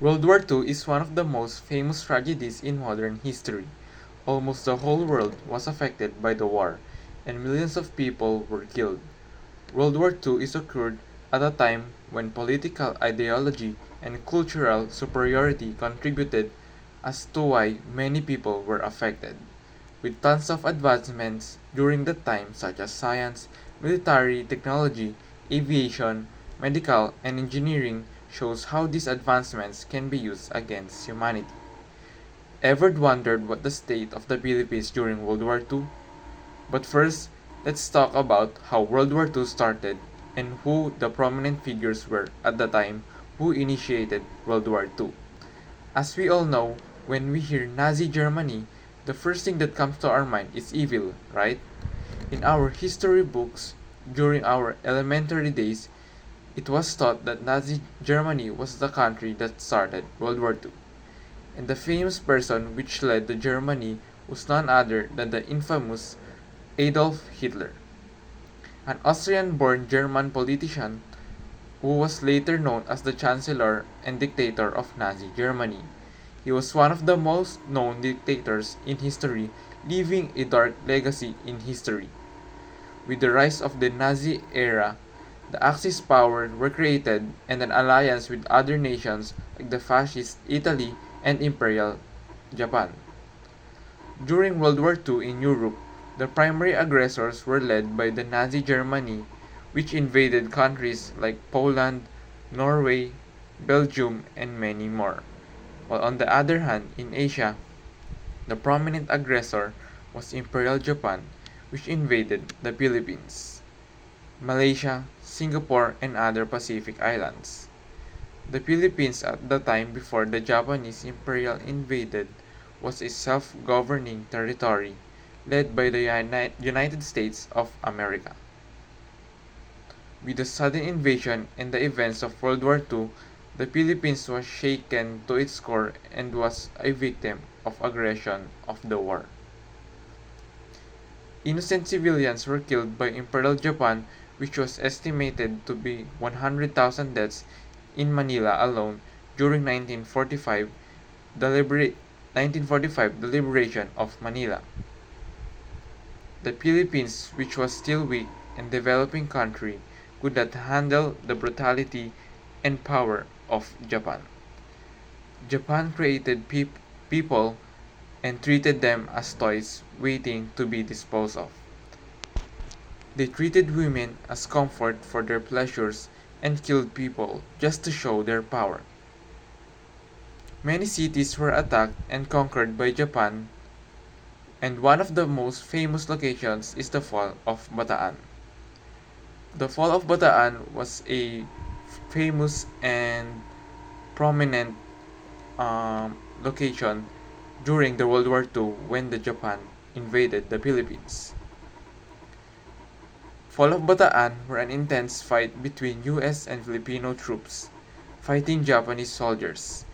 World War II is one of the most famous tragedies in modern history. Almost the whole world was affected by the war, and millions of people were killed. World War II is occurred at a time when political ideology and cultural superiority contributed as to why many people were affected. With tons of advancements during that time such as science, military technology, aviation, medical, and engineering shows how these advancements can be used against humanity. Ever wondered what the state of the Philippines during World War II? But first, let's talk about how World War II started and who the prominent figures were at the time who initiated World War II. As we all know, when we hear Nazi Germany, the first thing that comes to our mind is evil, right? In our history books, during our elementary days, it was taught that Nazi Germany was the country that started World War II, and the famous person which led the Germany was none other than the infamous Adolf Hitler, an Austrian-born German politician who was later known as the Chancellor and dictator of Nazi Germany. He was one of the most known dictators in history, leaving a dark legacy in history. With the rise of the Nazi era, the Axis powers were created and an alliance with other nations like the fascist Italy and Imperial Japan. During World War II in Europe, the primary aggressors were led by the Nazi Germany, which invaded countries like Poland, Norway, Belgium, and many more. While on the other hand, in Asia, the prominent aggressor was Imperial Japan, which invaded the Philippines, Malaysia, Singapore, and other Pacific islands. The Philippines at the time before the Japanese Imperial invaded was a self-governing territory led by the United States of America. With the sudden invasion and the events of World War II, the Philippines was shaken to its core and was a victim of aggression of the war. Innocent civilians were killed by Imperial Japan, which was estimated to be 100,000 deaths in Manila alone during 1945, the liberation of Manila. The Philippines, which was still weak and developing country, could not handle the brutality and power of Japan. Japan created people and treated them as toys waiting to be disposed of. They treated women as comfort for their pleasures and killed people just to show their power. Many cities were attacked and conquered by Japan, and one of the most famous locations is the fall of Bataan. The fall of Bataan was a famous and prominent location during the World War II when the Japan invaded the Philippines. Fall of Bataan were an intense fight between US and Filipino troops fighting Japanese soldiers.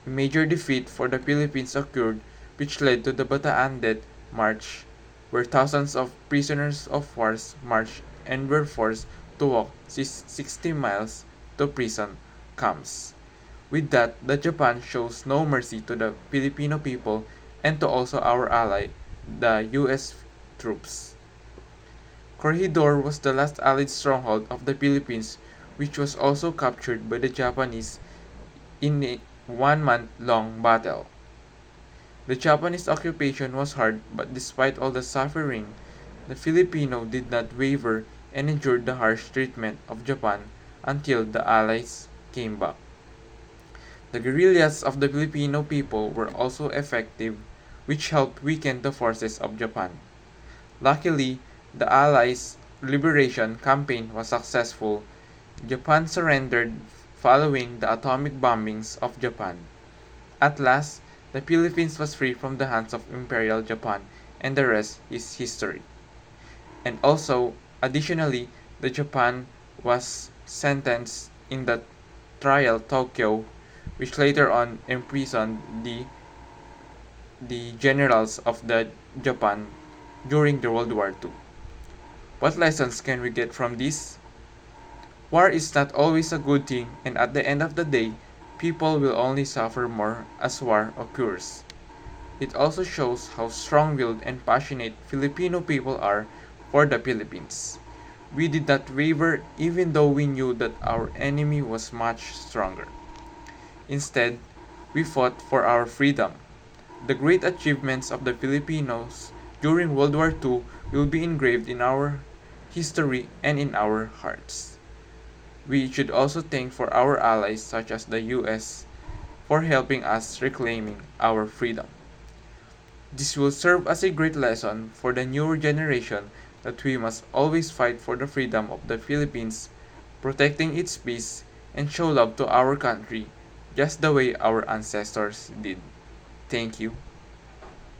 A major defeat for the Philippines occurred which led to the Bataan Death March, where thousands of prisoners of war marched and were forced to walk 60 miles to prison camps. With that, the Japan shows no mercy to the Filipino people and to also our ally, the US troops. Corregidor was the last Allied stronghold of the Philippines, which was also captured by the Japanese in a 1-month-long battle. The Japanese occupation was hard, but despite all the suffering, the Filipino did not waver and endured the harsh treatment of Japan until the Allies came back. The guerrillas of the Filipino people were also effective, which helped weaken the forces of Japan. Luckily, the Allies' liberation campaign was successful. Japan surrendered following the atomic bombings of Japan. At last, the Philippines was free from the hands of Imperial Japan, and the rest is history. And also, additionally, the Japan was sentenced in the trial Tokyo, which later on imprisoned the generals of the Japan during the World War II. What lessons can we get from this? War is not always a good thing, and at the end of the day, people will only suffer more as war occurs. It also shows how strong-willed and passionate Filipino people are for the Philippines. We did not waver even though we knew that our enemy was much stronger. Instead, we fought for our freedom. The great achievements of the Filipinos during World War II will be engraved in our history and in our hearts. We should also thank for our allies such as the US for helping us reclaiming our freedom. This will serve as a great lesson for the newer generation that we must always fight for the freedom of the Philippines, protecting its peace, and show love to our country just the way our ancestors did. Thank you.